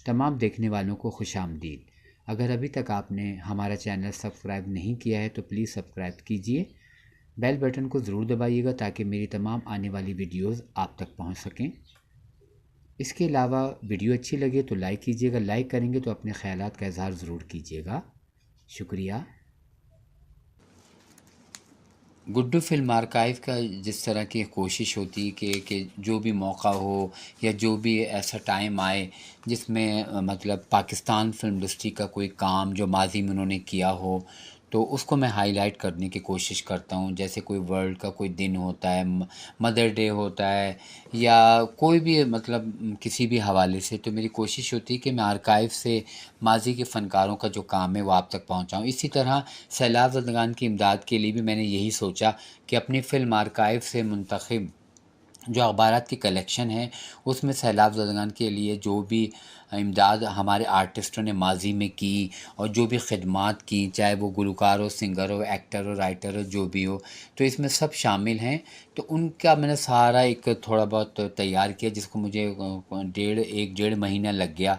تمام دیکھنے والوں کو خوش آمدید۔ اگر ابھی تک آپ نے ہمارا چینل سبسکرائب نہیں کیا ہے تو پلیز سبسکرائب کیجئے، بیل بٹن کو ضرور دبائیے گا تاکہ میری تمام آنے والی ویڈیوز آپ تک پہنچ سکیں۔ اس کے علاوہ ویڈیو اچھی لگے تو لائک کیجئے گا، لائک کریں گے تو اپنے خیالات کا اظہار ضرور کیجئے گا۔ شکریہ۔ گڈو فلم آرکائیو کا جس طرح کی کوشش ہوتی ہے کہ جو بھی موقع ہو یا جو بھی ایسا ٹائم آئے جس میں مطلب پاکستان فلم انڈسٹری کا کوئی کام جو ماضی میں انہوں نے کیا ہو تو اس کو میں ہائی لائٹ کرنے کی کوشش کرتا ہوں۔ جیسے کوئی ورلڈ کا کوئی دن ہوتا ہے، مدر ڈے ہوتا ہے، یا کوئی بھی مطلب کسی بھی حوالے سے، تو میری کوشش ہوتی ہے کہ میں آرکائیو سے ماضی کے فنکاروں کا جو کام ہے وہ آپ تک پہنچاؤں۔ اسی طرح سیلاب زدگان کی امداد کے لیے بھی میں نے یہی سوچا کہ اپنی فلم آرکائیو سے منتخب جو اخبارات کی کلیکشن ہے اس میں سیلاب زدگان کے لیے جو بھی امداد ہمارے آرٹسٹوں نے ماضی میں کی اور جو بھی خدمات کی، چاہے وہ گلوکار ہو، سنگر ہو، ایکٹر ہو، رائٹر ہو، جو بھی ہو، تو اس میں سب شامل ہیں۔ تو ان کا میں نے سارا ایک تھوڑا بہت تیار کیا جس کو مجھے ایک ڈیڑھ مہینہ لگ گیا۔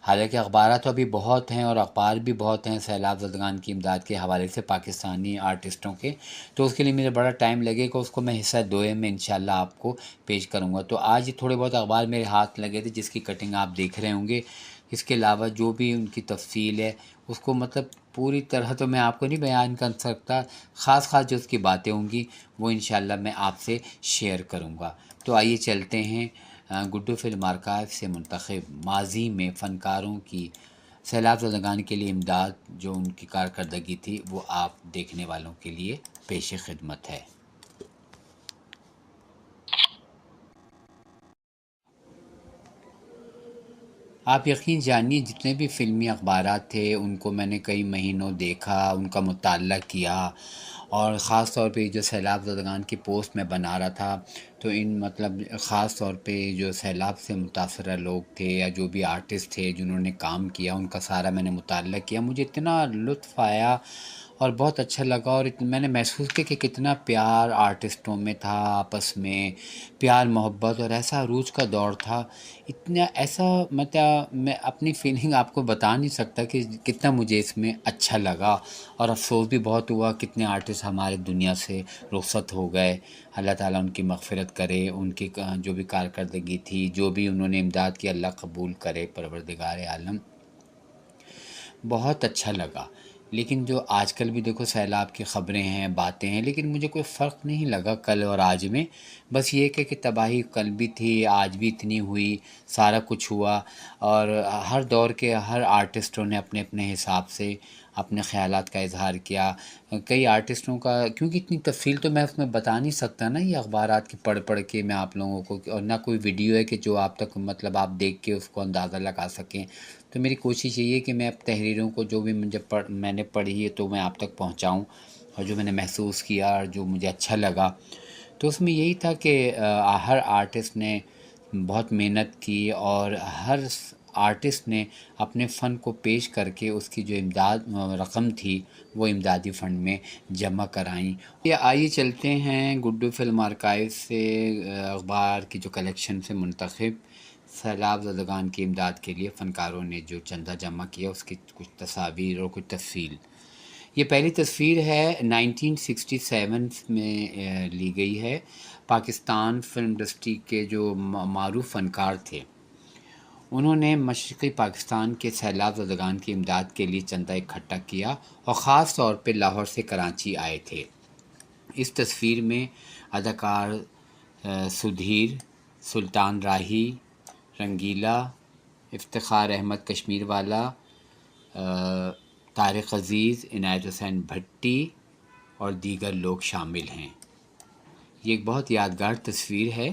حالانکہ اخبارات تو ابھی بہت ہیں اور اخبار بھی بہت ہیں سیلاب زدگان کی امداد کے حوالے سے پاکستانی آرٹسٹوں کے، تو اس کے لیے مجھے بڑا ٹائم لگے گا۔ اس کو میں حصہ دوئے میں انشاءاللہ آپ کو پیش کروں گا۔ تو آج تھوڑے بہت اخبار میرے ہاتھ لگے تھے جس کی کٹنگ آپ دیکھ رہے ہوں گے۔ اس کے علاوہ جو بھی ان کی تفصیل ہے اس کو مطلب پوری طرح تو میں آپ کو نہیں بیان کر سکتا، خاص جو اس کی باتیں ہوں گی وہ انشاءاللہ میں آپ سے شیئر کروں گا۔ تو آئیے چلتے ہیں گڈو فلم آرکائیو سے منتخب ماضی میں فنکاروں کی سیلاب زدگان کے لیے امداد جو ان کی کارکردگی تھی وہ آپ دیکھنے والوں کے لیے پیش خدمت ہے۔ آپ یقین جانیے جتنے بھی فلمی اخبارات تھے ان کو میں نے کئی مہینوں دیکھا، ان کا مطالعہ کیا، اور خاص طور پہ جو سیلاب زدگان کی پوسٹ میں بنا رہا تھا تو ان مطلب خاص طور پہ جو سیلاب سے متاثرہ لوگ تھے یا جو بھی آرٹسٹ تھے جنہوں نے کام کیا ان کا سارا میں نے مطالعہ کیا۔ مجھے اتنا لطف آیا اور بہت اچھا لگا، اور میں نے محسوس کیا کہ کتنا پیار آرٹسٹوں میں تھا، آپس میں پیار محبت، اور ایسا عروج کا دور تھا، اتنا ایسا مطلب میں اپنی فیلنگ آپ کو بتا نہیں سکتا کہ کتنا مجھے اس میں اچھا لگا۔ اور افسوس بھی بہت ہوا کتنے آرٹسٹ ہمارے دنیا سے رخصت ہو گئے۔ اللہ تعالیٰ ان کی مغفرت کرے، ان کی جو بھی کارکردگی تھی، جو بھی انہوں نے امداد کی، اللہ قبول کرے پروردگار عالم۔ بہت اچھا لگا۔ لیکن جو آج کل بھی دیکھو سیلاب کی خبریں ہیں، باتیں ہیں، لیکن مجھے کوئی فرق نہیں لگا کل اور آج میں۔ بس یہ کہ تباہی کل بھی تھی، آج بھی اتنی ہوئی، سارا کچھ ہوا، اور ہر دور کے ہر آرٹسٹوں نے اپنے اپنے حساب سے اپنے خیالات کا اظہار کیا۔ کئی آرٹسٹوں کا کیونکہ اتنی تفصیل تو میں اس میں بتا نہیں سکتا نا، یہ اخبارات کی پڑھ کے میں آپ لوگوں کو، اور نہ کوئی ویڈیو ہے کہ جو آپ تک مطلب آپ دیکھ کے اس کو اندازہ لگا سکیں۔ تو میری کوشش یہی ہے کہ میں اب تحریروں کو جو بھی میں نے پڑھی ہے تو میں آپ تک پہنچاؤں، اور جو میں نے محسوس کیا اور جو مجھے اچھا لگا، تو اس میں یہی تھا کہ ہر آرٹسٹ نے بہت محنت کی، اور ہر آرٹسٹ نے اپنے فن کو پیش کر کے اس کی جو امداد رقم تھی وہ امدادی فنڈ میں جمع کرائیں۔ یہ آئیے چلتے ہیں گڈو فلم آرکائیو سے اخبار کی جو کلیکشن سے منتخب سیلاب زدگان کی امداد کے لیے فنکاروں نے جو چندہ جمع کیا اس کی کچھ تصاویر اور کچھ تفصیل۔ یہ پہلی تصویر ہے 1967 میں لی گئی ہے۔ پاکستان فلم انڈسٹری کے جو معروف فنکار تھے انہوں نے مشرقی پاکستان کے سیلاب زدگان کی امداد کے لیے چندہ اکٹھا کیا، اور خاص طور پہ لاہور سے کراچی آئے تھے۔ اس تصویر میں اداکار سدھیر، سلطان راہی، رنگیلا، افتخار احمد کشمیر والا، طارق عزیز، عنایت حسین بھٹی اور دیگر لوگ شامل ہیں۔ یہ ایک بہت یادگار تصویر ہے،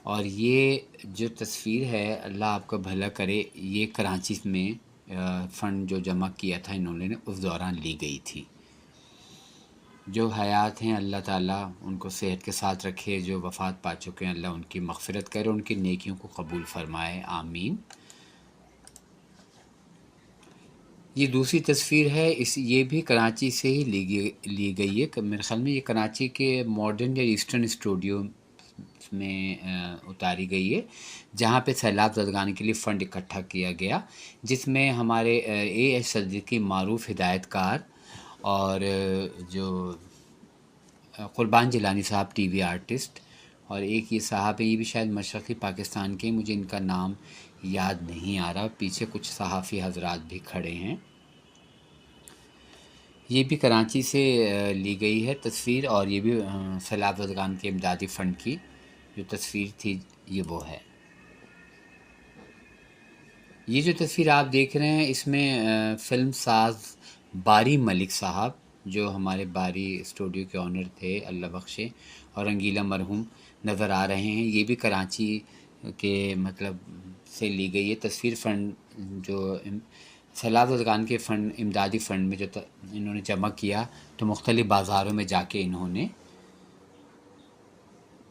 اور یہ جو تصویر ہے اللہ آپ کا بھلا کرے، یہ کراچی میں فنڈ جو جمع کیا تھا انہوں نے اس دوران لی گئی تھی۔ جو حیات ہیں اللہ تعالیٰ ان کو صحت کے ساتھ رکھے، جو وفات پا چکے ہیں اللہ ان کی مغفرت کرے، ان کی نیکیوں کو قبول فرمائے، آمین۔ یہ دوسری تصویر ہے، یہ بھی کراچی سے ہی لی گئی ہے۔ میرے خیال میں یہ کراچی کے ماڈرن یا ایسٹرن اسٹوڈیو اس میں اتاری گئی ہے، جہاں پہ سیلاب زدگان کے لیے فنڈ اکٹھا کیا گیا، جس میں ہمارے اے ایچ صدیقی معروف ہدایت کار اور جو قربان جیلانی صاحب ٹی وی آرٹسٹ، اور ایک یہ صاحب ہے، یہ بھی شاید مشرقی پاکستان کے، مجھے ان کا نام یاد نہیں آ رہا، پیچھے کچھ صحافی حضرات بھی کھڑے ہیں۔ یہ بھی کراچی سے لی گئی ہے تصویر، اور یہ بھی سیلاب زدگان کے امدادی فنڈ کی جو تصویر تھی یہ وہ ہے۔ یہ جو تصویر آپ دیکھ رہے ہیں اس میں فلم ساز باری ملک صاحب، جو ہمارے باری اسٹوڈیو کے آنر تھے اللہ بخشے، اور رنگیلا مرحوم نظر آ رہے ہیں۔ یہ بھی کراچی کے مطلب سے لی گئی ہے تصویر۔ فنڈ جو سیلاب زدگان کے فنڈ، امدادی فنڈ میں جو انہوں نے جمع کیا، تو مختلف بازاروں میں جا کے انہوں نے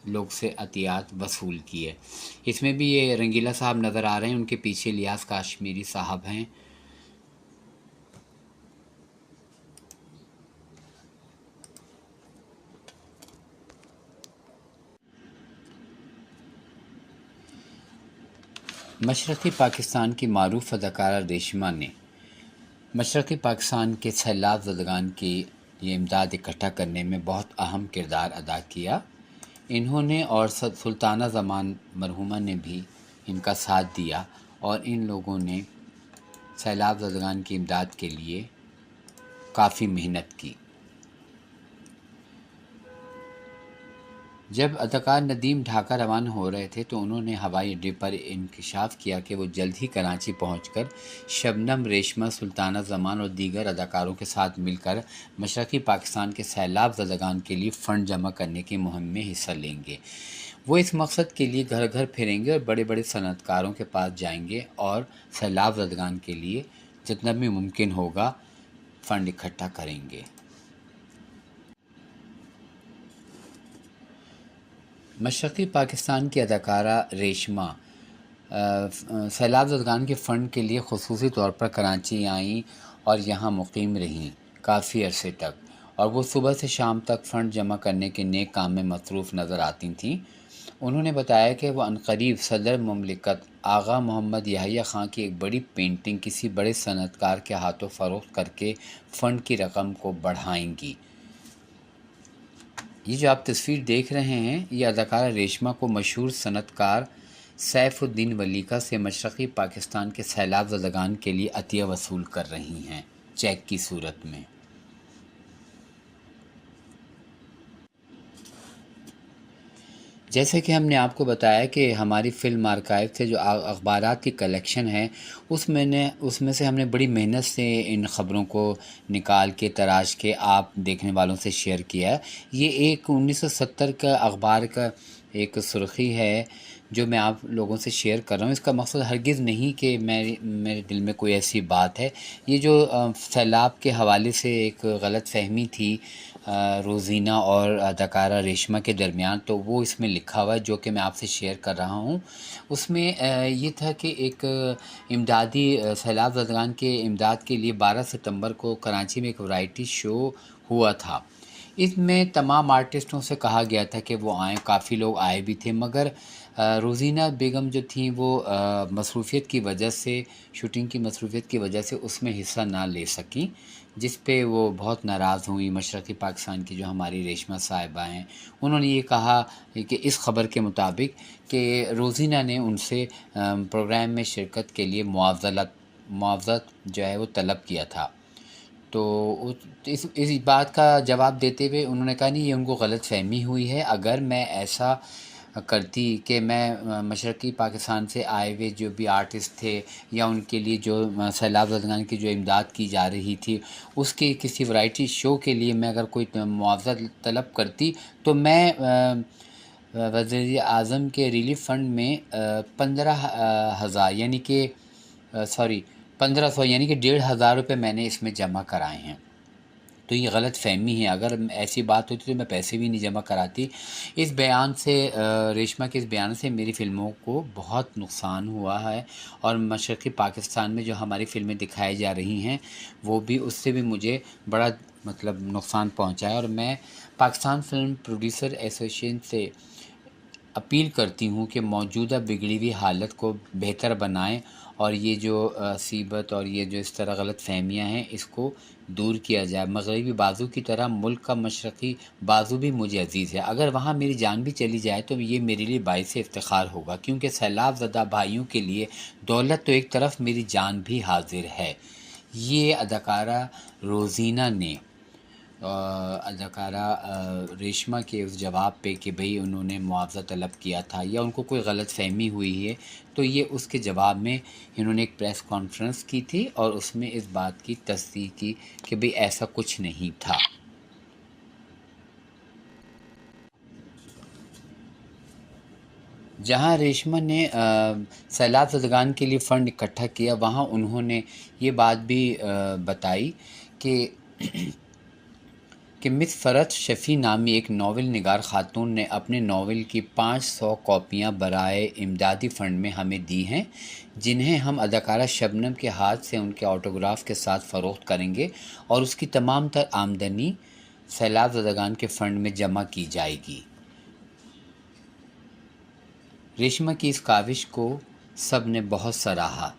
لوگ سے عطیات وصول کیے۔ اس میں بھی یہ رنگیلا صاحب نظر آ رہے ہیں، ان کے پیچھے لیاس کاشمیری صاحب ہیں۔ مشرقی پاکستان کی معروف اداکارہ ریشما نے مشرقی پاکستان کے سیلاب زدگان کی یہ امداد اکٹھا کرنے میں بہت اہم کردار ادا کیا۔ انہوں نے اور سلطانہ زمان مرحومہ نے بھی ان کا ساتھ دیا، اور ان لوگوں نے سیلاب زدگان کی امداد کے لیے کافی محنت کی۔ جب اداکار ندیم ڈھاکہ روانہ ہو رہے تھے تو انہوں نے ہوائی اڈے پر انکشاف کیا کہ وہ جلد ہی کراچی پہنچ کر شبنم، ریشما، سلطانہ زمان اور دیگر اداکاروں کے ساتھ مل کر مشرقی پاکستان کے سیلاب زدگان کے لیے فنڈ جمع کرنے کی مہم میں حصہ لیں گے۔ وہ اس مقصد کے لیے گھر گھر پھریں گے اور بڑے بڑے صنعت کاروں کے پاس جائیں گے اور سیلاب زدگان کے لیے جتنا بھی ممکن ہوگا فنڈ اکٹھا کریں گے۔ مشرقی پاکستان کی اداکارہ ریشما سیلاب زدگان کے فنڈ کے لیے خصوصی طور پر کراچی آئیں اور یہاں مقیم رہیں کافی عرصے تک، اور وہ صبح سے شام تک فنڈ جمع کرنے کے نیک کام میں مصروف نظر آتی تھیں۔ انہوں نے بتایا کہ وہ عنقریب صدر مملکت آغا محمد یحییٰ خان کی ایک بڑی پینٹنگ کسی بڑے صنعت کار کے ہاتھوں فروخت کر کے فنڈ کی رقم کو بڑھائیں گی۔ یہ جو آپ تصویر دیکھ رہے ہیں یہ اداکارہ ریشما کو مشہور صنعت کار سیف الدین ولیکا سے مشرقی پاکستان کے سیلاب زدگان کے لیے عطیہ وصول کر رہی ہیں چیک کی صورت میں۔ جیسے کہ ہم نے آپ کو بتایا کہ ہماری فلم آرکائیو سے جو اخبارات کی کلیکشن ہے اس میں سے ہم نے بڑی محنت سے ان خبروں کو نکال کے تراش کے آپ دیکھنے والوں سے شیئر کیا ہے۔ یہ ایک 1970 کا اخبار کا ایک سرخی ہے جو میں آپ لوگوں سے شیئر کر رہا ہوں۔ اس کا مقصد ہرگز نہیں کہ میرے دل میں کوئی ایسی بات ہے۔ یہ جو سیلاب کے حوالے سے ایک غلط فہمی تھی روزینہ اور اداکارہ ریشما کے درمیان، تو وہ اس میں لکھا ہوا ہے جو کہ میں آپ سے شیئر کر رہا ہوں۔ اس میں یہ تھا کہ ایک امدادی سیلاب زدگان کے امداد کے لیے 12 ستمبر کو کراچی میں ایک ورائٹی شو ہوا تھا۔ اس میں تمام آرٹسٹوں سے کہا گیا تھا کہ وہ آئیں، کافی لوگ آئے بھی تھے، مگر روزینہ بیگم جو تھیں وہ مصروفیت کی وجہ سے، شوٹنگ کی مصروفیت کی وجہ سے اس میں حصہ نہ لے سکیں، جس پہ وہ بہت ناراض ہوئی۔ مشرقی پاکستان کی جو ہماری ریشما صاحبہ ہیں انہوں نے یہ کہا کہ اس خبر کے مطابق کہ روزینہ نے ان سے پروگرام میں شرکت کے لیے معاوضت جو ہے وہ طلب کیا تھا۔ تو اس بات کا جواب دیتے ہوئے انہوں نے کہا نہیں، یہ ان کو غلط فہمی ہوئی ہے۔ اگر میں ایسا کرتی کہ میں مشرقی پاکستان سے آئے ہوئے جو بھی آرٹسٹ تھے یا ان کے لیے جو سیلاب زدگان کی جو امداد کی جا رہی تھی اس کے کسی ورائٹی شو کے لیے میں اگر کوئی معاوضہ طلب کرتی تو میں وزیر اعظم کے ریلیف فنڈ میں 15,000 یعنی کہ 1500 یعنی کہ 1,500 روپے میں نے اس میں جمع کرائے ہیں۔ تو یہ غلط فہمی ہے، اگر ایسی بات ہوتی تو میں پیسے بھی نہیں جمع کراتی۔ اس بیان سے ریشما کے اس بیان سے میری فلموں کو بہت نقصان ہوا ہے، اور مشرقی پاکستان میں جو ہماری فلمیں دکھائی جا رہی ہیں وہ بھی اس سے بھی مجھے بڑا نقصان پہنچا ہے، اور میں پاکستان فلم پروڈیوسر ایسوسیشن سے اپیل کرتی ہوں کہ موجودہ بگڑی ہوئی حالت کو بہتر بنائیں اور یہ جو صیبت اور یہ جو اس طرح غلط فہمیاں ہیں اس کو دور کیا جائے۔ مغربی بازو کی طرح ملک کا مشرقی بازو بھی مجھے عزیز ہے، اگر وہاں میری جان بھی چلی جائے تو یہ میرے لیے باعث افتخار ہوگا، کیونکہ سیلاب زدہ بھائیوں کے لیے دولت تو ایک طرف، میری جان بھی حاضر ہے۔ یہ اداکارہ روزینہ نے اداکارہ ریشما کے اس جواب پہ کہ بھئی انہوں نے معاوضہ طلب کیا تھا یا ان کو کوئی غلط فہمی ہوئی ہے، تو یہ اس کے جواب میں انہوں نے ایک پریس کانفرنس کی تھی اور اس میں اس بات کی تصدیق کی کہ بھئی ایسا کچھ نہیں تھا۔ جہاں ریشما نے سیلاب زدگان کے لیے فنڈ اکٹھا کیا، وہاں انہوں نے یہ بات بھی بتائی کہ مس فرت شفیع نامی ایک ناول نگار خاتون نے اپنے ناول کی 500 کاپیاں برائے امدادی فنڈ میں ہمیں دی ہیں، جنہیں ہم اداکارہ شبنم کے ہاتھ سے ان کے آٹوگراف کے ساتھ فروخت کریں گے اور اس کی تمام تر آمدنی سیلاب زدگان کے فنڈ میں جمع کی جائے گی۔ ریشما کی اس کاوش کو سب نے بہت سراہا۔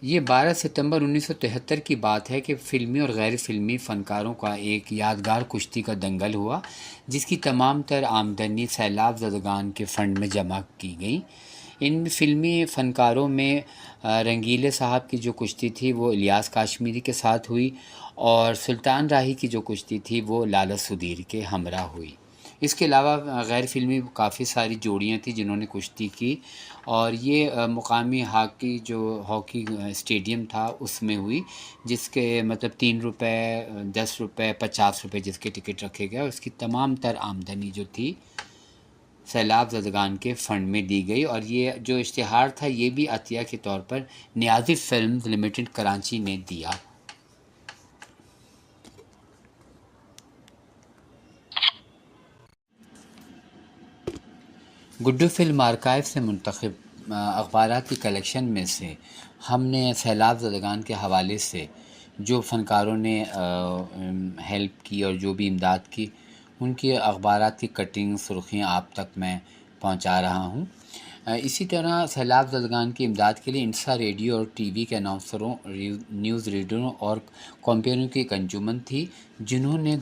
یہ 12 ستمبر 1973 کی بات ہے کہ فلمی اور غیر فلمی فنکاروں کا ایک یادگار کشتی کا دنگل ہوا، جس کی تمام تر آمدنی سیلاب زدگان کے فنڈ میں جمع کی گئی۔ ان فلمی فنکاروں میں رنگیلے صاحب کی جو کشتی تھی وہ الیاس کاشمیری کے ساتھ ہوئی، اور سلطان راہی کی جو کشتی تھی وہ لالا سدیر کے ہمراہ ہوئی۔ اس کے علاوہ غیر فلمی کافی ساری جوڑیاں تھیں جنہوں نے کشتی کی، اور یہ مقامی ہاکی اسٹیڈیم تھا اس میں ہوئی، جس کے مطلب 3 روپے، 10 روپے، 50 روپے جس کے ٹکٹ رکھے گئے، اور اس کی تمام تر آمدنی جو تھی سیلاب زدگان کے فنڈ میں دی گئی۔ اور یہ جو اشتہار تھا یہ بھی عطیہ کے طور پر نیازی فلمز لمیٹڈ کراچی نے دیا۔ گڈو فلم آرکائیو سے منتخب اخبارات کی کلیکشن میں سے ہم نے سیلاب زدگان کے حوالے سے جو فنکاروں نے ہیلپ کی اور جو بھی امداد کی، ان کی اخبارات کی کٹنگ سرخیاں آپ تک میں پہنچا رہا ہوں۔ اسی طرح سیلاب زدگان کی امداد کے لیے انسا ریڈیو اور ٹی وی کے اناؤنسروں، نیوز ریڈروں اور کمپینروں کی ایک انجمن تھی، جنہوں نے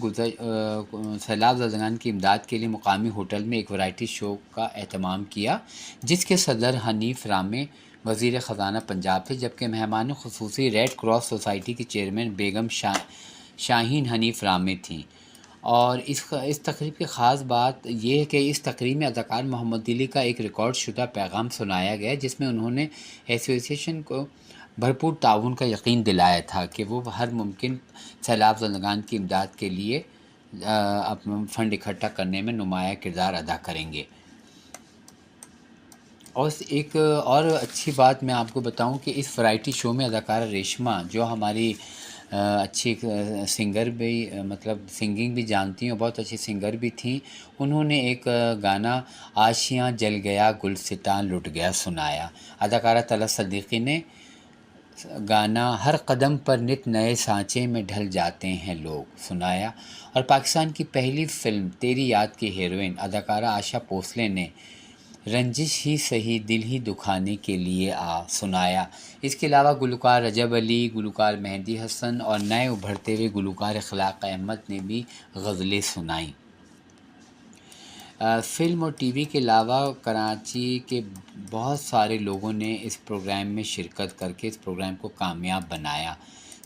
سیلاب زدگان کی امداد کے لیے مقامی ہوٹل میں ایک ورائٹی شو کا اہتمام کیا، جس کے صدر حنیف رامے وزیر خزانہ پنجاب تھے، جبکہ مہمان خصوصی ریڈ کراس سوسائٹی کی چیئرمین بیگم شاہین حنیف رامے تھیں۔ اور اس تقریب کی خاص بات یہ ہے کہ اس تقریب میں اداکار محمد دلی کا ایک ریکارڈ شدہ پیغام سنایا گیا، جس میں انہوں نے ایسوسی ایشن کو بھرپور تعاون کا یقین دلایا تھا کہ وہ ہر ممکن سیلاب زدگان کی امداد کے لیے اپنا فنڈ اکٹھا کرنے میں نمایاں کردار ادا کریں گے۔ اور ایک اور اچھی بات میں آپ کو بتاؤں کہ اس ورائٹی شو میں اداکارہ ریشما، جو ہماری اچھی سنگر بھی، مطلب سنگنگ بھی جانتی ہیں اور بہت اچھی سنگر بھی تھیں، انہوں نے ایک گانا آشیاں جل گیا گلستان لٹ گیا سنایا۔ اداکارہ طلعت صدیقی نے گانا ہر قدم پر نت نئے سانچے میں ڈھل جاتے ہیں لوگ سنایا، اور پاکستان کی پہلی فلم تیری یاد کی ہیروئن اداکارہ آشا بھونسلے نے رنجش ہی سہی دل ہی دکھانے کے لیے سنایا۔ اس کے علاوہ گلوکار رجب علی، گلوکار مہدی حسن اور نئے ابھرتے ہوئے گلوکار اخلاق احمد نے بھی غزلیں سنائیں۔ فلم اور ٹی وی کے علاوہ کراچی کے بہت سارے لوگوں نے اس پروگرام میں شرکت کر کے اس پروگرام کو کامیاب بنایا۔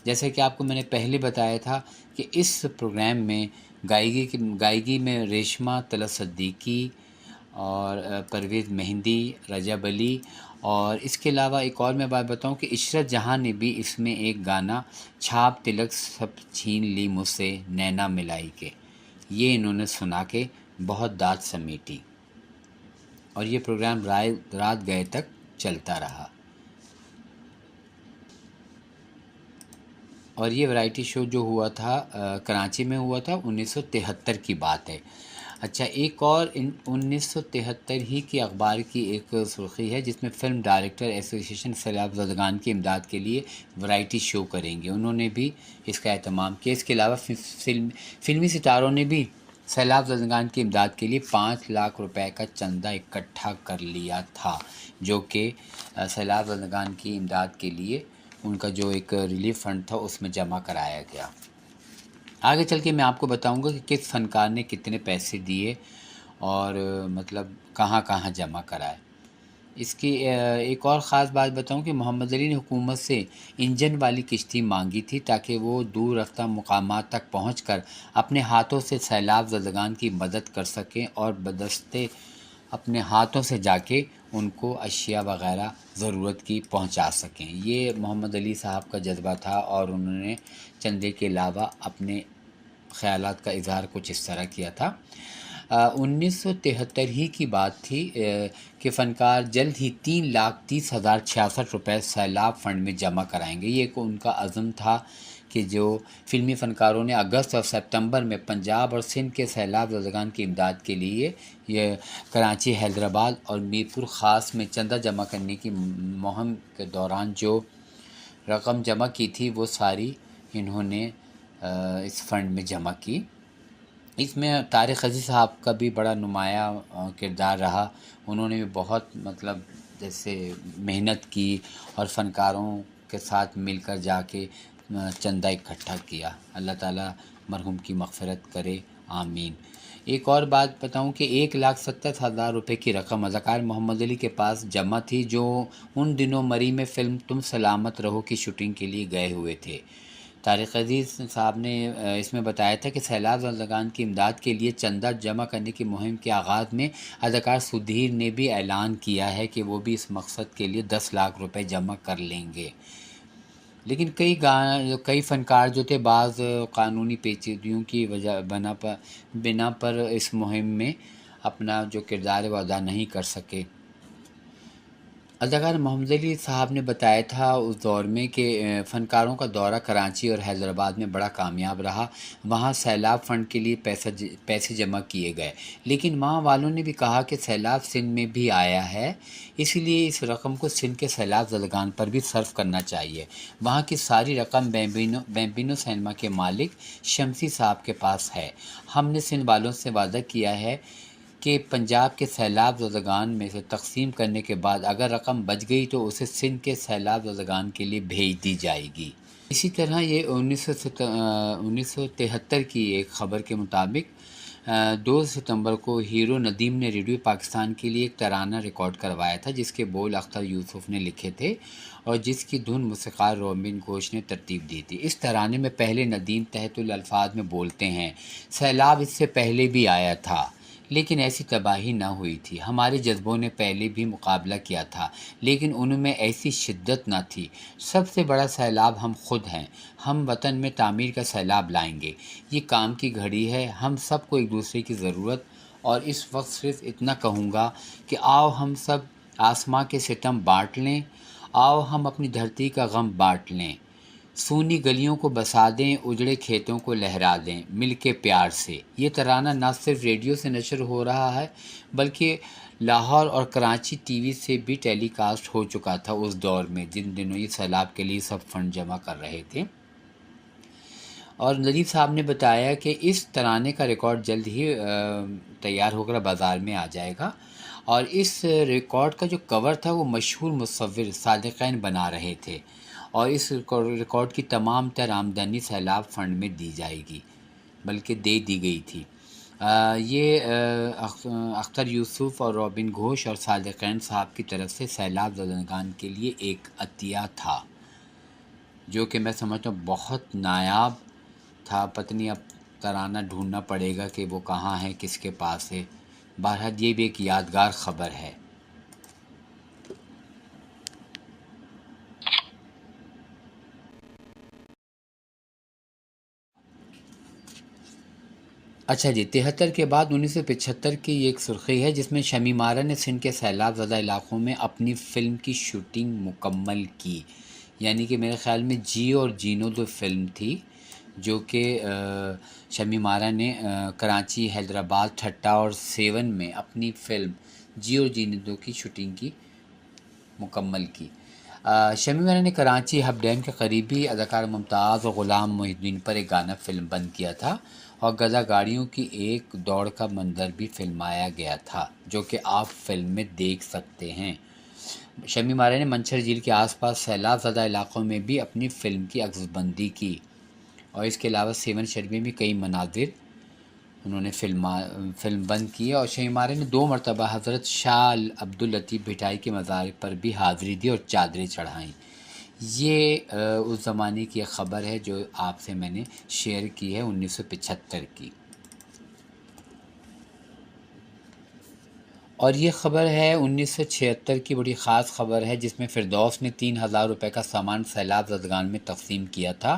جیسا کہ آپ کو میں نے پہلے بتایا تھا کہ اس پروگرام میں گائیگی میں ریشما، طلعت صدیقی اور پرویز مہندی، رجب علی، اور اس کے علاوہ ایک اور میں بات بتاؤں کہ عشرت جہاں نے بھی اس میں ایک گانا چھاپ تلک سب چھین لی مجھ سے نینا ملائی کے، یہ انہوں نے سنا کے بہت داد سمیٹی، اور یہ پروگرام رات گئے تک چلتا رہا۔ اور یہ ورائٹی شو جو ہوا تھا کراچی میں ہوا تھا 1973 کی بات ہے۔ اچھا، ایک اور 1973 ہی کی اخبار کی ایک سرخی ہے جس میں فلم ڈائریکٹر ایسوسی ایشن سیلاب زدگان کی امداد کے لیے ورائٹی شو کریں گے، انہوں نے بھی اس کا اہتمام کیا۔ اس کے علاوہ فلمی ستاروں نے بھی سیلاب زدگان کی امداد کے لیے 5 لاکھ روپے کا چندہ اکٹھا کر لیا تھا، جو کہ سیلاب زدگان کی امداد کے لیے ان کا جو ایک ریلیف فنڈ تھا اس میں جمع کرایا گیا۔ آگے چل کے میں آپ کو بتاؤں گا کہ کس فنکار نے کتنے پیسے دیے اور مطلب کہاں کہاں جمع کرائے۔ اس کی ایک اور خاص بات بتاؤں کہ محمد علی نے حکومت سے انجن والی کشتی مانگی تھی تاکہ وہ دور رفتہ مقامات تک پہنچ کر اپنے ہاتھوں سے سیلاب زدگان کی مدد کر سکیں اور بدستے اپنے ہاتھوں سے جا کے ان کو اشیاء وغیرہ ضرورت کی پہنچا سکیں۔ یہ محمد علی صاحب کا جذبہ تھا اور انہوں نے چندے کے علاوہ اپنے خیالات کا اظہار کچھ اس طرح کیا تھا۔ 1973 ہی کی بات تھی کہ فنکار جلد ہی 3,30,066 روپے سیلاب فنڈ میں جمع کرائیں گے۔ یہ ایک ان کا عزم تھا کہ جو فلمی فنکاروں نے اگست اور سپتمبر میں پنجاب اور سندھ کے سیلاب زدگان کی امداد کے لیے یہ کراچی، حیدرآباد اور میرپور خاص میں چندہ جمع کرنے کی مہم کے دوران جو رقم جمع کی تھی وہ ساری انہوں نے اس فنڈ میں جمع کی۔ اس میں طارق عزیز صاحب کا بھی بڑا نمایاں کردار رہا۔ انہوں نے بھی بہت مطلب جیسے محنت کی اور فنکاروں کے ساتھ مل کر جا کے چندہ اکٹھا کیا۔ اللہ تعالیٰ مرحوم کی مغفرت کرے، آمین۔ ایک اور بات بتاؤں کہ 1,70,000 روپے کی رقم اداکار محمد علی کے پاس جمع تھی، جو ان دنوں مری میں فلم تم سلامت رہو کی شوٹنگ کے لیے گئے ہوئے تھے۔ طارق عزیز صاحب نے اس میں بتایا تھا کہ سیلاب زدگان کی امداد کے لیے چندہ جمع کرنے کی مہم کے آغاز میں اداکار سدھیر نے بھی اعلان کیا ہے کہ وہ بھی اس مقصد کے لیے 10 لاکھ روپے جمع کر لیں گے، لیکن کئی فنکار جو تھے بعض قانونی پیچیدگیوں کی بنا پر اس مہم میں اپنا جو کردار ہے وہ ادا نہیں کر سکے۔ اداکار محمد علی صاحب نے بتایا تھا اس دور میں کہ فنکاروں کا دورہ کراچی اور حیدرآباد میں بڑا کامیاب رہا۔ وہاں سیلاب فنڈ کے لیے پیسے جمع کیے گئے، لیکن وہاں والوں نے بھی کہا کہ سیلاب سندھ میں بھی آیا ہے، اس لیے اس رقم کو سندھ کے سیلاب زدگان پر بھی صرف کرنا چاہیے۔ وہاں کی ساری رقم بیمبینو سینما کے مالک شمسی صاحب کے پاس ہے۔ ہم نے سندھ والوں سے وعدہ کیا ہے کہ پنجاب کے سیلاب زدگان میں سے تقسیم کرنے کے بعد اگر رقم بچ گئی تو اسے سندھ کے سیلاب زدگان کے لیے بھیج دی جائے گی۔ اسی طرح یہ 1973 کی ایک خبر کے مطابق 2 ستمبر کو ہیرو ندیم نے ریڈیو پاکستان کے لیے ایک ترانہ ریکارڈ کروایا تھا جس کے بول اختر یوسف نے لکھے تھے اور جس کی دھن موسیقار روبن گھوش نے ترتیب دی تھی۔ اس ترانے میں پہلے ندیم تحت الفاظ میں بولتے ہیں، سیلاب اس سے پہلے بھی آیا تھا لیکن ایسی تباہی نہ ہوئی تھی، ہمارے جذبوں نے پہلے بھی مقابلہ کیا تھا لیکن ان میں ایسی شدت نہ تھی، سب سے بڑا سیلاب ہم خود ہیں، ہم وطن میں تعمیر کا سیلاب لائیں گے، یہ کام کی گھڑی ہے، ہم سب کو ایک دوسرے کی ضرورت، اور اس وقت صرف اتنا کہوں گا کہ آؤ ہم سب آسماں کے ستم بانٹ لیں، آؤ ہم اپنی دھرتی کا غم بانٹ لیں، سونی گلیوں کو بسا دیں، اجڑے کھیتوں کو لہرا دیں، مل کے پیار سے۔ یہ ترانہ نہ صرف ریڈیو سے نشر ہو رہا ہے بلکہ لاہور اور کراچی ٹی وی سے بھی ٹیلی کاسٹ ہو چکا تھا اس دور میں جن دنوں یہ سیلاب کے لیے سب فنڈ جمع کر رہے تھے۔ اور ندیم صاحب نے بتایا کہ اس ترانے کا ریکارڈ جلد ہی تیار ہو کر بازار میں آ جائے گا، اور اس ریکارڈ کا جو کور تھا وہ مشہور مصور صادقین بنا رہے تھے، اور اس ریکارڈ کی تمام تر آمدنی سیلاب فنڈ میں دی جائے گی، بلکہ دے دی گئی تھی۔ یہ اختر یوسف اور روبن گھوش اور صادقین صاحب کی طرف سے سیلاب زدگان کے لیے ایک عطیہ تھا جو کہ میں سمجھتا ہوں بہت نایاب تھا۔ پتہ نہیں اب ترانہ ڈھونڈنا پڑے گا کہ وہ کہاں ہے، کس کے پاس ہے، بہرحال یہ بھی ایک یادگار خبر ہے۔ اچھا جی، 73 کے بعد 1975 کی یہ ایک سرخی ہے جس میں شمی مارا نے سندھ کے سیلاب زدہ علاقوں میں اپنی فلم کی شوٹنگ مکمل کی، یعنی کہ میرے خیال میں جیو اور جینو دو فلم تھی جو کہ شمی مارا نے کراچی، حیدرآباد، ٹھٹا اور سیون میں اپنی فلم جیو اور جینو دو کی شوٹنگ کی مکمل کی۔ شمی مارا نے کراچی ہب ڈیم کے قریبی اداکار ممتاز اور غلام محی الدین پر ایک گانا فلم بند کیا تھا اور گدا گاڑیوں کی ایک دوڑ کا منظر بھی فلمایا گیا تھا، جو کہ آپ فلم میں دیکھ سکتے ہیں۔ شمی مارا نے منچھر جھیل کے آس پاس سیلاب زدہ علاقوں میں بھی اپنی فلم کی عکس بندی کی، اور اس کے علاوہ سیون شہر میں بھی کئی مناظر انہوں نے فلم بند کی، اور شمی مارا نے 2 مرتبہ حضرت شاہ عبداللطیف بھٹائی کے مزار پر بھی حاضری دی اور چادریں چڑھائیں۔ یہ اس زمانے کی ایک خبر ہے جو آپ سے میں نے شیئر کی ہے 1975 کی، اور یہ خبر ہے 1976 کی بڑی خاص خبر ہے، جس میں فردوس نے 3000 روپے کا سامان سیلاب زدگان میں تقسیم کیا تھا،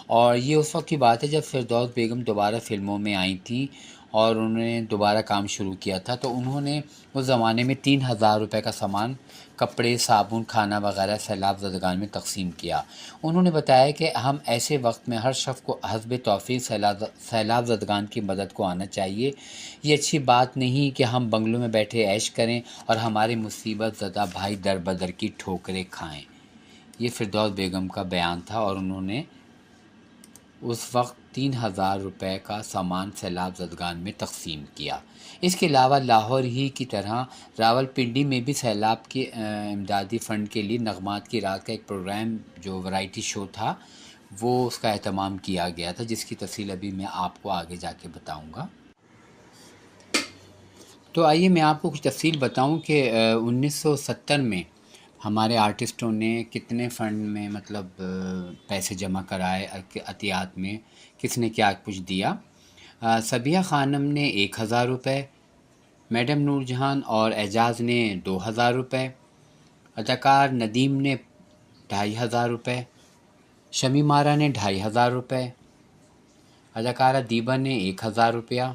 اور یہ اس وقت کی بات ہے جب فردوس بیگم دوبارہ فلموں میں آئی تھیں اور انہوں نے دوبارہ کام شروع کیا تھا، تو انہوں نے اس زمانے میں 3000 روپے کا سامان، کپڑے، صابن، کھانا وغیرہ سیلاب زدگان میں تقسیم کیا۔ انہوں نے بتایا کہ ہم ایسے وقت میں ہر شخص کو حسب توفیق سیلاب زدگان کی مدد کو آنا چاہیے۔ یہ اچھی بات نہیں کہ ہم بنگلوں میں بیٹھے عیش کریں اور ہمارے مصیبت زدہ بھائی در بدر کی ٹھوکریں کھائیں۔ یہ فردوس بیگم کا بیان تھا، اور انہوں نے اس وقت 3000 روپے کا سامان سیلاب زدگان میں تقسیم کیا۔ اس کے علاوہ لاہور ہی کی طرح راول پنڈی میں بھی سیلاب کے امدادی فنڈ کے لیے نغمات کی رات کا ایک پروگرام جو ورائٹی شو تھا، وہ اس کا اہتمام کیا گیا تھا، جس کی تفصیل ابھی میں آپ کو آگے جا کے بتاؤں گا۔ تو آئیے میں آپ کو کچھ تفصیل بتاؤں کہ 1970 میں ہمارے آرٹسٹوں نے کتنے فنڈ میں پیسے جمع کرائے، عطیات میں کس نے کیا کچھ دیا۔ صبیہ خانم نے 1000 روپے، میڈم نور جہان اور اعجاز نے 2000 روپے، اداکار ندیم نے 2500 روپے، شمی مارا نے 2500 روپے، اداکارہ دیبا نے 1000 روپیہ،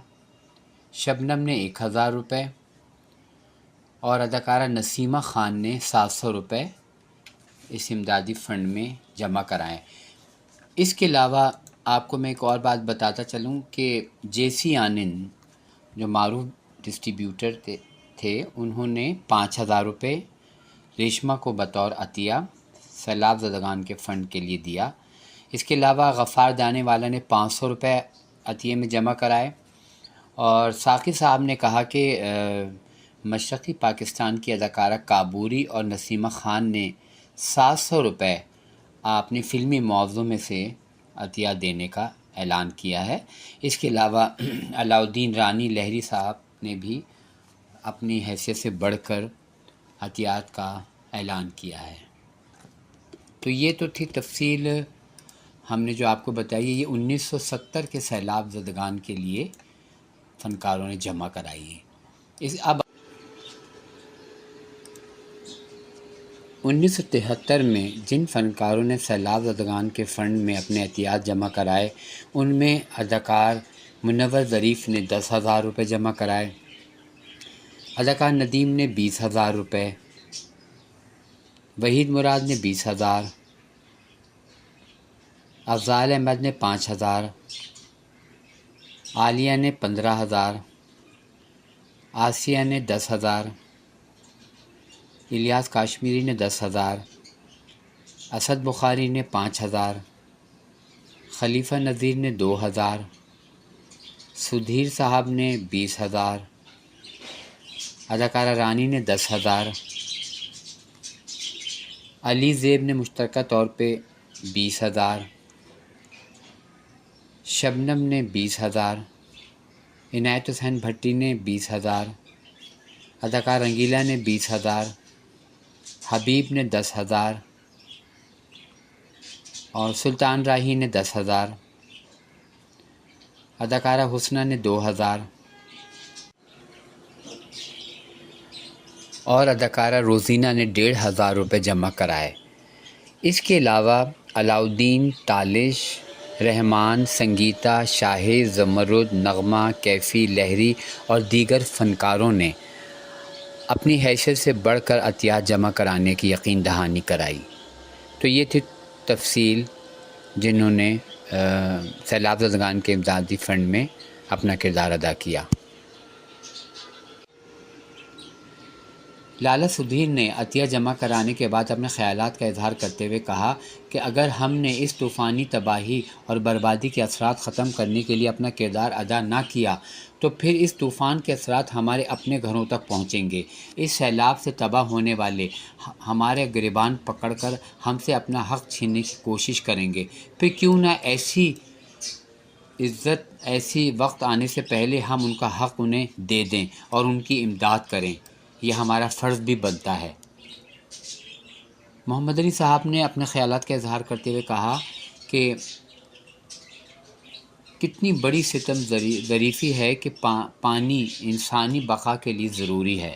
شبنم نے 1000 روپے، اور اداکارہ نسیمہ خان نے 700 روپے اس امدادی فنڈ میں جمع کرائیں۔ اس کے علاوہ آپ کو میں ایک اور بات بتاتا چلوں کہ جے سی آنند جو معروف ڈسٹریبیوٹر تھے، انہوں نے 5000 روپے ریشمہ کو بطور عطیہ سیلاب زدگان کے فنڈ کے لیے دیا۔ اس کے علاوہ غفار دانے والا نے 500 روپے عطیے میں جمع کرائے، اور ساقی صاحب نے کہا کہ مشرقی پاکستان کی اداکارہ کابوری اور نسیمہ خان نے 700 روپے اپنی فلمی معاوضوں میں سے عطیہ دینے کا اعلان کیا ہے۔ اس کے علاوہ علاؤالدین رانی لہری صاحب نے بھی اپنی حیثیت سے بڑھ کر عطیات کا اعلان کیا ہے۔ تو یہ تو تھی تفصیل ہم نے جو آپ کو بتائی ہے، یہ 1970 کے سیلاب زدگان کے لیے فنکاروں نے جمع کرائی ہے۔ اب 1973 میں جن فنکاروں نے سیلاب زدگان کے فنڈ میں اپنے عطیات جمع کرائے، ان میں اداکار منور ظریف نے 10,000 روپے جمع کرائے، اداکار ندیم نے 20,000 روپے، وحید مراد نے 20,000، افضال احمد نے 5,000، عالیہ نے 15,000، آسیہ نے 10,000، الیاس کاشمیری نے 10,000، اسد بخاری نے 5,000، خلیفہ نذیر نے 2,000، سدھیر صاحب نے 20,000، اداکارہ رانی نے 10,000، علی زیب نے مشترکہ طور پہ 20,000، شبنم نے 20,000، عنایت حسین بھٹی نے 20,000، اداکار رنگیلا نے 20,000، حبیب نے 10,000، اور سلطان راہی نے 10,000، اداکارہ حسنہ نے 2,000، اور اداکارہ روزینہ نے 1,500 روپے جمع کرائے۔ اس کے علاوہ علاؤالدین، تالش، رحمان، سنگیتا، شاہد، زمرد، نغمہ، کیفی، لہری اور دیگر فنکاروں نے اپنی حیثیت سے بڑھ کر عطیات جمع کرانے کی یقین دہانی کرائی۔ تو یہ تھی تفصیل جنہوں نے سیلاب زدگان کے امدادی فنڈ میں اپنا کردار ادا کیا۔ لالا سدھیر نے عطیہ جمع کرانے کے بعد اپنے خیالات کا اظہار کرتے ہوئے کہا کہ اگر ہم نے اس طوفانی تباہی اور بربادی کے اثرات ختم کرنے کے لیے اپنا کردار ادا نہ کیا تو پھر اس طوفان کے اثرات ہمارے اپنے گھروں تک پہنچیں گے۔ اس سیلاب سے تباہ ہونے والے ہمارے گریبان پکڑ کر ہم سے اپنا حق چھیننے کی کوشش کریں گے۔ پھر کیوں نہ ایسی وقت آنے سے پہلے ہم ان کا حق انہیں دے دیں اور ان کی امداد کریں، یہ ہمارا فرض بھی بنتا ہے۔ محمد علی صاحب نے اپنے خیالات کا اظہار کرتے ہوئے کہا کہ کتنی بڑی ستم ظریفی ہے کہ پانی انسانی بقا کے لیے ضروری ہے۔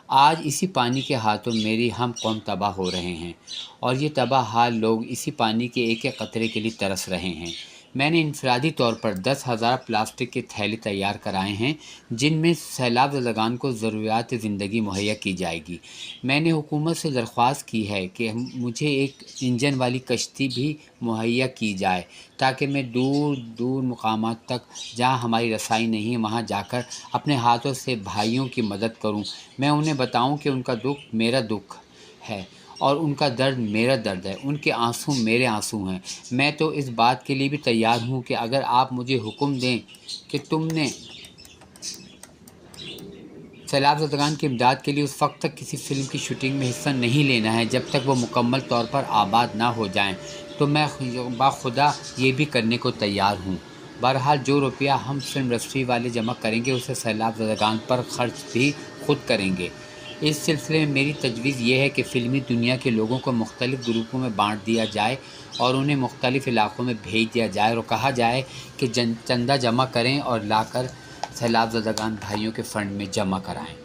آج اسی پانی کے ہاتھوں میری ہم قوم تباہ ہو رہے ہیں، اور یہ تباہ حال لوگ اسی پانی کے ایک ایک قطرے کے لیے ترس رہے ہیں۔ میں نے انفرادی طور پر 10,000 پلاسٹک کے تھیلے تیار کرائے ہیں جن میں سیلاب زدگان کو ضروریات زندگی مہیا کی جائے گی۔ میں نے حکومت سے درخواست کی ہے کہ مجھے ایک انجن والی کشتی بھی مہیا کی جائے تاکہ میں دور دور مقامات تک جہاں ہماری رسائی نہیں وہاں جا کر اپنے ہاتھوں سے بھائیوں کی مدد کروں۔ میں انہیں بتاؤں کہ ان کا دکھ میرا دکھ ہے اور ان کا درد میرا درد ہے، ان کے آنسو میرے آنسو ہیں۔ میں تو اس بات کے لیے بھی تیار ہوں کہ اگر آپ مجھے حکم دیں کہ تم نے سیلاب زدگان کی امداد کے لیے اس وقت تک کسی فلم کی شوٹنگ میں حصہ نہیں لینا ہے جب تک وہ مکمل طور پر آباد نہ ہو جائیں، تو میں باخدا یہ بھی کرنے کو تیار ہوں۔ بہرحال جو روپیہ ہم فلم انڈسٹری والے جمع کریں گے اسے سیلاب زدگان پر خرچ بھی خود کریں گے۔ اس سلسلے میں میری تجویز یہ ہے کہ فلمی دنیا کے لوگوں کو مختلف گروپوں میں بانٹ دیا جائے اور انہیں مختلف علاقوں میں بھیج دیا جائے اور کہا جائے کہ چندہ جمع کریں اور لا کر سیلاب زدگان بھائیوں کے فنڈ میں جمع کرائیں۔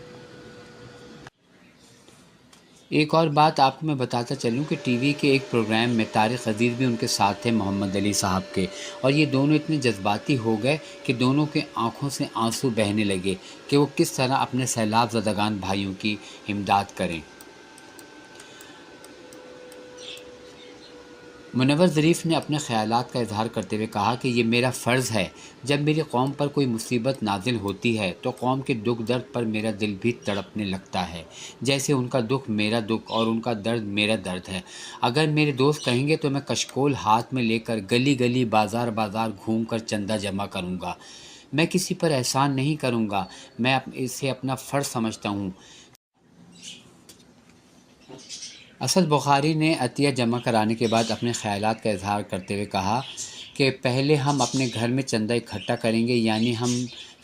ایک اور بات آپ کو میں بتاتا چلوں کہ ٹی وی کے ایک پروگرام میں طارق عزیز بھی ان کے ساتھ تھے محمد علی صاحب کے، اور یہ دونوں اتنے جذباتی ہو گئے کہ دونوں کے آنکھوں سے آنسو بہنے لگے کہ وہ کس طرح اپنے سیلاب زدگان بھائیوں کی امداد کریں۔ منور ظریف نے اپنے خیالات کا اظہار کرتے ہوئے کہا کہ یہ میرا فرض ہے، جب میری قوم پر کوئی مصیبت نازل ہوتی ہے تو قوم کے دکھ درد پر میرا دل بھی تڑپنے لگتا ہے، جیسے ان کا دکھ میرا دکھ اور ان کا درد میرا درد ہے۔ اگر میرے دوست کہیں گے تو میں کشکول ہاتھ میں لے کر گلی گلی بازار بازار گھوم کر چندہ جمع کروں گا۔ میں کسی پر احسان نہیں کروں گا، میں اسے اپنا فرض سمجھتا ہوں۔ اسد بخاری نے عطیہ جمع کرانے کے بعد اپنے خیالات کا اظہار کرتے ہوئے کہا کہ پہلے ہم اپنے گھر میں چندہ اکٹھا کریں گے، یعنی ہم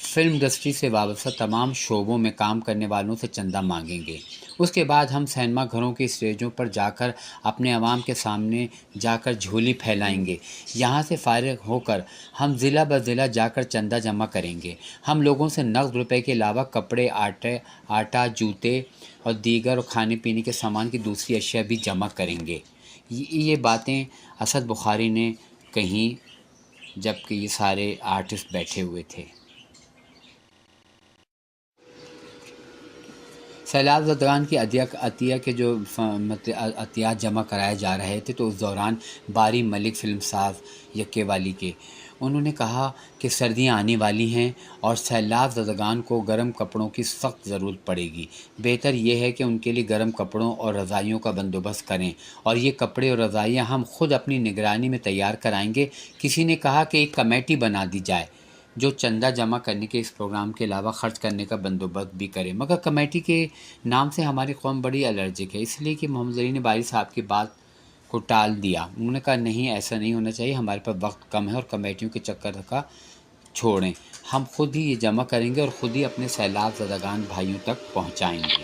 فلم انڈسٹری سے وابستہ تمام شعبوں میں کام کرنے والوں سے چندہ مانگیں گے۔ اس کے بعد ہم سینما گھروں کے اسٹیجوں پر جا کر اپنے عوام کے سامنے جا کر جھولی پھیلائیں گے۔ یہاں سے فارغ ہو کر ہم ضلع بضلع جا کر چندہ جمع کریں گے۔ ہم لوگوں سے نقد روپے کے علاوہ کپڑے، آٹا، جوتے اور دیگر کھانے پینے کے سامان کی دوسری اشیاء بھی جمع کریں گے۔ یہ باتیں اسد بخاری نے کہیں جب کہ یہ سارے آرٹسٹ بیٹھے ہوئے تھے۔ سیلاب زدگان کی عطیہ کے جو عطیات جمع کرائے جا رہے تھے تو اس دوران باری ملک فلم ساز یکے والی کے انہوں نے کہا کہ سردیاں آنے والی ہیں اور سیلاب زدگان کو گرم کپڑوں کی سخت ضرورت پڑے گی۔ بہتر یہ ہے کہ ان کے لیے گرم کپڑوں اور رضائیوں کا بندوبست کریں، اور یہ کپڑے اور رضائیاں ہم خود اپنی نگرانی میں تیار کرائیں گے۔ کسی نے کہا کہ ایک کمیٹی بنا دی جائے جو چندہ جمع کرنے کے اس پروگرام کے علاوہ خرچ کرنے کا بندوبست بھی کرے، مگر کمیٹی کے نام سے ہماری قوم بڑی الرجک ہے، اس لیے کہ محمد علی نے باری صاحب کی بات کو ٹال دیا۔ انہوں نے کہا نہیں، ایسا نہیں ہونا چاہیے، ہمارے پاس وقت کم ہے اور کمیٹیوں کے چکر کا چھوڑیں، ہم خود ہی یہ جمع کریں گے اور خود ہی اپنے سیلاب زدگان بھائیوں تک پہنچائیں گے۔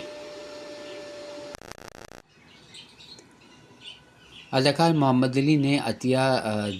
اداکار محمد علی نے عطیہ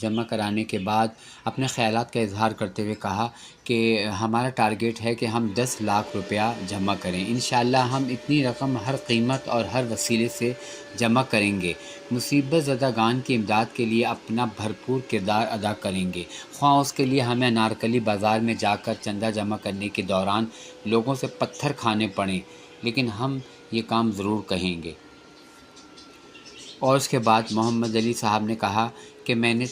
جمع کرانے کے بعد اپنے خیالات کا اظہار کرتے ہوئے کہا کہ ہمارا ٹارگیٹ ہے کہ ہم 10 لاکھ روپیہ جمع کریں۔ انشاءاللہ ہم اتنی رقم ہر قیمت اور ہر وسیلے سے جمع کریں گے، مصیبت زدگان کی امداد کے لیے اپنا بھرپور کردار ادا کریں گے، خواہ اس کے لیے ہمیں انارکلی بازار میں جا کر چندہ جمع کرنے کے دوران لوگوں سے پتھر کھانے پڑیں، لیکن ہم یہ کام ضرور کہیں گے۔ اور اس کے بعد محمد علی صاحب نے کہا کہ میں نے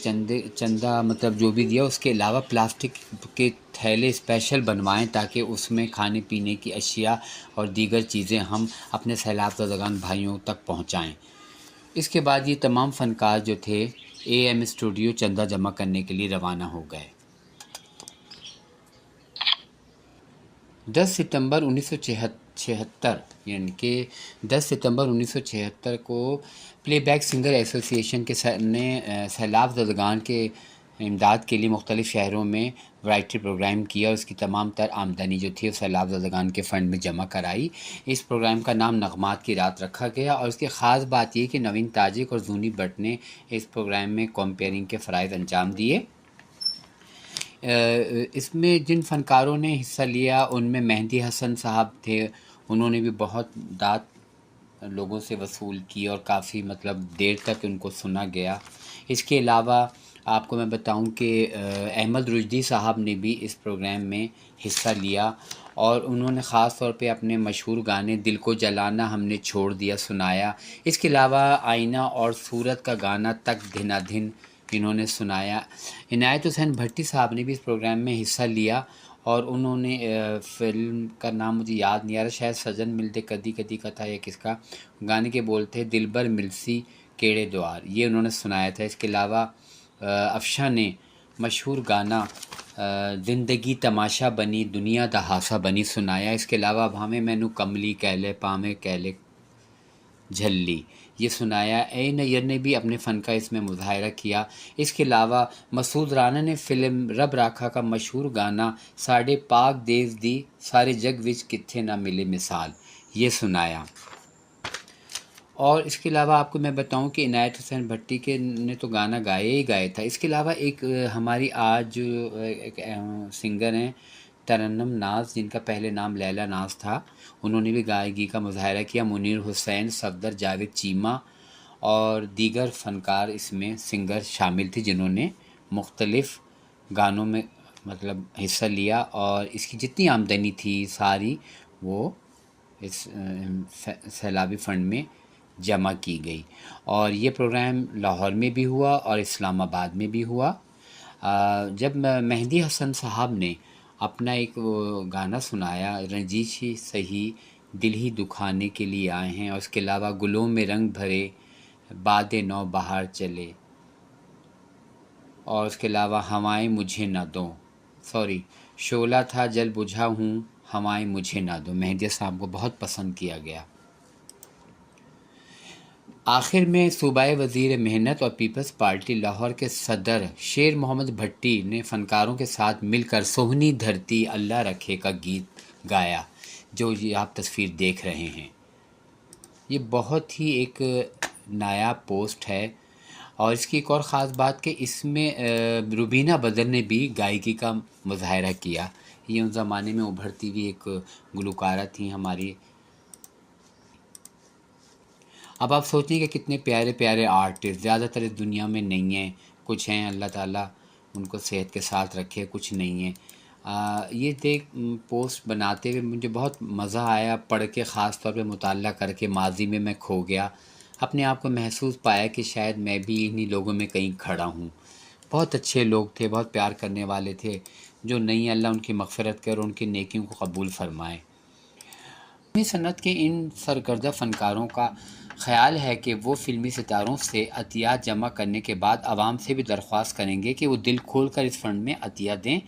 چندہ مطلب جو بھی دیا، اس کے علاوہ پلاسٹک کے تھیلے اسپیشل بنوائیں تاکہ اس میں کھانے پینے کی اشیاء اور دیگر چیزیں ہم اپنے سیلاب زدگان بھائیوں تک پہنچائیں۔ اس کے بعد یہ تمام فنکار جو تھے اے ایم اسٹوڈیو چندہ جمع کرنے کے لیے روانہ ہو گئے۔ 10 ستمبر 1976، یعنی کہ 10 ستمبر 1976 کو پلے بیک سنگر ایسوسی ایشن کے نے سیلاب زدگان کے امداد کے لیے مختلف شہروں میں ورائٹی پروگرام کیا اور اس کی تمام تر آمدنی جو تھی وہ سیلاب زدگان کے فنڈ میں جمع کرائی۔ اس پروگرام کا نام نغمات کی رات رکھا گیا، اور اس کی خاص بات یہ کہ نوین تاجک اور زونی بٹ نے اس پروگرام میں کمپیئرنگ کے فرائض انجام دیے۔ اس میں جن فنکاروں نے حصہ لیا ان میں مہدی حسن صاحب تھے، انہوں نے بھی بہت داد لوگوں سے وصول کی اور کافی مطلب دیر تک ان کو سنا گیا۔ اس کے علاوہ آپ کو میں بتاؤں کہ احمد رشدی صاحب نے بھی اس پروگرام میں حصہ لیا، اور انہوں نے خاص طور پہ اپنے مشہور گانے دل کو جلانا ہم نے چھوڑ دیا سنایا۔ اس کے علاوہ آئینہ اور صورت کا گانا تک دھنا دھن انہوں نے سنایا۔ عنایت حسین بھٹی صاحب نے بھی اس پروگرام میں حصہ لیا، اور انہوں نے فلم کا نام مجھے یاد نہیں آ رہا، شاید سجن ملتے کدی کدی کا تھا یا کس کا، گانے کے بول تھے دلبر ملسی کیڑے دوار، یہ انہوں نے سنایا تھا۔ اس کے علاوہ افشاں نے مشہور گانا زندگی تماشا بنی دنیا دا ہاسا بنی سنایا۔ اس کے علاوہ اب ہمیں مینو کملی کہلے پامے کہلے جھلی یہ سنایا۔ اے نیئر نے بھی اپنے فن کا اس میں مظاہرہ کیا۔ اس کے علاوہ مسعود رانا نے فلم رب راکھا کا مشہور گانا ساڑے پاک دیس دی سارے جگ وچ کتھے نہ ملے مثال یہ سنایا۔ اور اس کے علاوہ آپ کو میں بتاؤں کہ عنایت حسین بھٹی کے نے تو گانا گایا ہی گایا تھا۔ اس کے علاوہ ایک ہماری آج ایک سنگر ہیں ترنم ناز، جن کا پہلے نام لیلا ناز تھا، انہوں نے بھی گائیکی کا مظاہرہ کیا۔ منیر حسین، صفدر، جاوید چیمہ اور دیگر فنکار اس میں سنگر شامل تھے جنہوں نے مختلف گانوں میں مطلب حصہ لیا، اور اس کی جتنی آمدنی تھی ساری وہ اس سیلابی فنڈ میں جمع کی گئی۔ اور یہ پروگرام لاہور میں بھی ہوا اور اسلام آباد میں بھی ہوا۔ جب مہدی حسن صاحب نے اپنا ایک گانا سنایا رنجیشی سہی دل ہی دکھانے کے لیے آئے ہیں، اور اس کے علاوہ گلوں میں رنگ بھرے باد نو بہار چلے، اور اس کے علاوہ ہوائیں مجھے نہ دو، شعلہ تھا جل بجھا ہوں ہوائیں مجھے نہ دو، مہدی صاحب کو بہت پسند کیا گیا۔ آخر میں صوبہ وزیر محنت اور پیپلز پارٹی لاہور کے صدر شیر محمد بھٹی نے فنکاروں کے ساتھ مل کر سوہنی دھرتی اللہ رکھے کا گیت گایا، جو یہ آپ تصویر دیکھ رہے ہیں۔ یہ بہت ہی ایک نایاب پوسٹ ہے، اور اس کی ایک اور خاص بات کہ اس میں روبینہ بدر نے بھی گائیکی کا مظاہرہ کیا۔ یہ ان زمانے میں ابھرتی ہوئی ایک گلوکارہ تھیں ہماری۔ اب آپ سوچیں کہ کتنے پیارے پیارے آرٹسٹ زیادہ تر اس دنیا میں نہیں ہیں، کچھ ہیں اللہ تعالیٰ ان کو صحت کے ساتھ رکھے، کچھ نہیں ہیں۔ یہ دیکھ پوسٹ بناتے ہوئے مجھے بہت مزہ آیا، پڑھ کے خاص طور پہ مطالعہ کر کے ماضی میں کھو گیا، اپنے آپ کو محسوس پایا کہ شاید میں بھی انہی لوگوں میں کہیں کھڑا ہوں۔ بہت اچھے لوگ تھے، بہت پیار کرنے والے تھے، جو نہیں اللہ ان کی مغفرت کرے اور ان کی نیکیوں کو قبول فرمائے۔ فلمی صنعت کے ان سرکردہ فنکاروں کا خیال ہے کہ وہ فلمی ستاروں سے عطیات جمع کرنے کے بعد عوام سے بھی درخواست کریں گے کہ وہ دل کھول کر اس فنڈ میں عطیہ دیں۔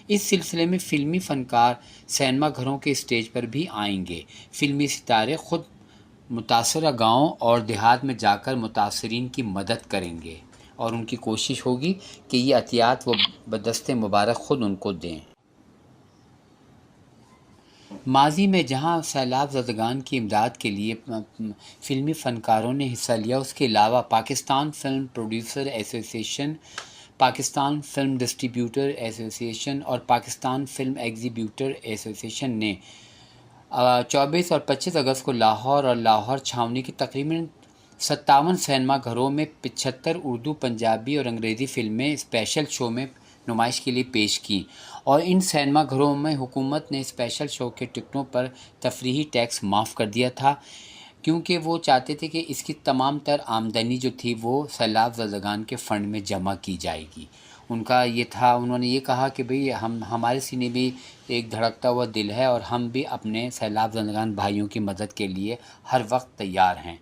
اس سلسلے میں فلمی فنکار سینما گھروں کے اسٹیج پر بھی آئیں گے۔ فلمی ستارے خود متاثرہ گاؤں اور دیہات میں جا کر متاثرین کی مدد کریں گے، اور ان کی کوشش ہوگی کہ یہ عطیات وہ بدست مبارک خود ان کو دیں۔ ماضی میں جہاں سیلاب زدگان کی امداد کے لیے فلمی فنکاروں نے حصہ لیا، اس کے علاوہ پاکستان فلم پروڈیوسر ایسوسی ایشن، پاکستان فلم ڈسٹریبیوٹر ایسوسی ایشن اور پاکستان فلم ایگزیبیوٹر ایسوسی ایشن نے 24 اور 25 اگست کو لاہور اور لاہور چھاؤنی کی تقریباً 57 سینما گھروں میں 75 اردو، پنجابی اور انگریزی فلمیں اسپیشل شو میں نمائش کے لیے پیش کیں، اور ان سینما گھروں میں حکومت نے اسپیشل شو کے ٹکٹوں پر تفریحی ٹیکس معاف کر دیا تھا۔ کیونکہ وہ چاہتے تھے کہ اس کی تمام تر آمدنی جو تھی وہ سیلاب زدگان کے فنڈ میں جمع کی جائے گی۔ ان کا یہ تھا، انہوں نے یہ کہا کہ بھئی ہمارے سینے بھی ایک دھڑکتا ہوا دل ہے اور ہم بھی اپنے سیلاب زدگان بھائیوں کی مدد کے لیے ہر وقت تیار ہیں۔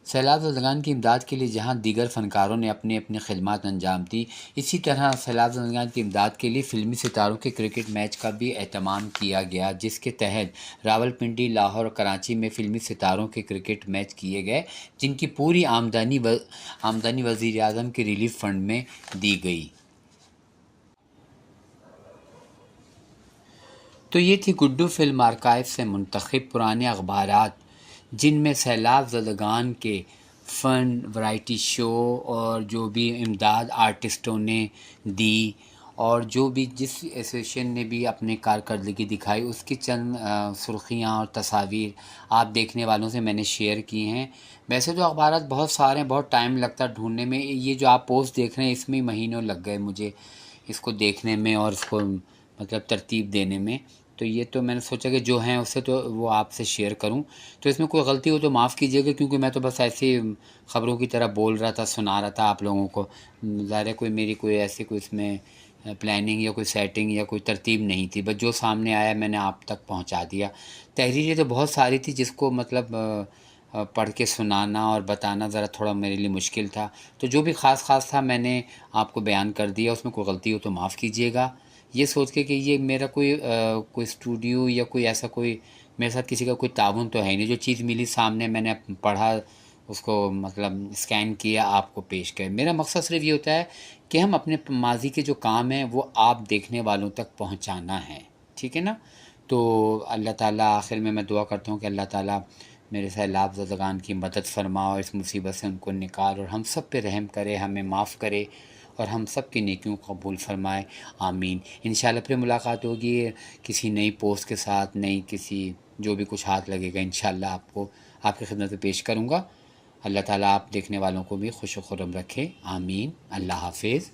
سیلاب زدگان کی امداد کے لیے جہاں دیگر فنکاروں نے اپنی اپنی خدمات انجام دی، اسی طرح سیلاب زدگان کی امداد کے لیے فلمی ستاروں کے کرکٹ میچ کا بھی اہتمام کیا گیا، جس کے تحت راولپنڈی، لاہور اور کراچی میں فلمی ستاروں کے کرکٹ میچ کیے گئے، جن کی پوری آمدنی وزیر اعظم کے ریلیف فنڈ میں دی گئی۔ تو یہ تھی گڈو فلم آرکائیو سے منتخب پرانے اخبارات، جن میں سیلاب زدگان کے فن، ورائٹی شو اور جو بھی امداد آرٹسٹوں نے دی اور جو بھی جس ایسوسیشن نے بھی اپنے کارکردگی دکھائی، اس کی چند سرخیاں اور تصاویر آپ دیکھنے والوں سے میں نے شیئر کی ہیں۔ ویسے تو اخبارات بہت سارے ہیں، بہت ٹائم لگتا ہے ڈھونڈنے میں، یہ جو آپ پوسٹ دیکھ رہے ہیں اس میں مہینوں لگ گئے مجھے اس کو دیکھنے میں اور اس کو مطلب ترتیب دینے میں۔ تو یہ تو میں نے سوچا کہ جو ہیں اس سے تو وہ آپ سے شیئر کروں، تو اس میں کوئی غلطی ہو تو معاف کیجیے گا، کیونکہ میں تو بس ایسے ہی خبروں کی طرح بول رہا تھا، سنا رہا تھا آپ لوگوں کو۔ ظاہر ہے کوئی میری کوئی ایسی کوئی اس میں پلاننگ یا کوئی سیٹنگ یا کوئی ترتیب نہیں تھی، بس جو سامنے آیا میں نے آپ تک پہنچا دیا۔ تحریریں تو بہت ساری تھی جس کو مطلب پڑھ کے سنانا اور بتانا ذرا تھوڑا میرے لیے مشکل تھا، تو جو بھی خاص تھا میں نے آپ کو بیان کر دیا، اس میں کوئی غلطی ہو تو معاف کیجیے گا۔ یہ سوچ کے کہ یہ میرا کوئی اسٹوڈیو یا کوئی ایسا کوئی میرے ساتھ کسی کا کوئی تعاون تو ہے نہیں، جو چیز ملی سامنے میں نے پڑھا، اس کو مطلب اسکین کیا، آپ کو پیش کرے۔ میرا مقصد صرف یہ ہوتا ہے کہ ہم اپنے ماضی کے جو کام ہیں وہ آپ دیکھنے والوں تک پہنچانا ہے، ٹھیک ہے نا؟ تو اللہ تعالیٰ آخر میں دعا کرتا ہوں کہ اللہ تعالیٰ میرے سیلاب زدگان کی مدد فرما اور اس مصیبت سے ان کو نکال اور ہم سب پہ رحم کرے، ہمیں معاف کرے اور ہم سب کی نیکیوں کو قبول فرمائے، آمین۔ انشاءاللہ پھر ملاقات ہوگی کسی نئی پوسٹ کے ساتھ، نئی کسی جو بھی کچھ ہاتھ لگے گا انشاءاللہ آپ کو آپ کی خدمت میں پیش کروں گا۔ اللہ تعالیٰ آپ دیکھنے والوں کو بھی خوش و خرم رکھے، آمین۔ اللہ حافظ۔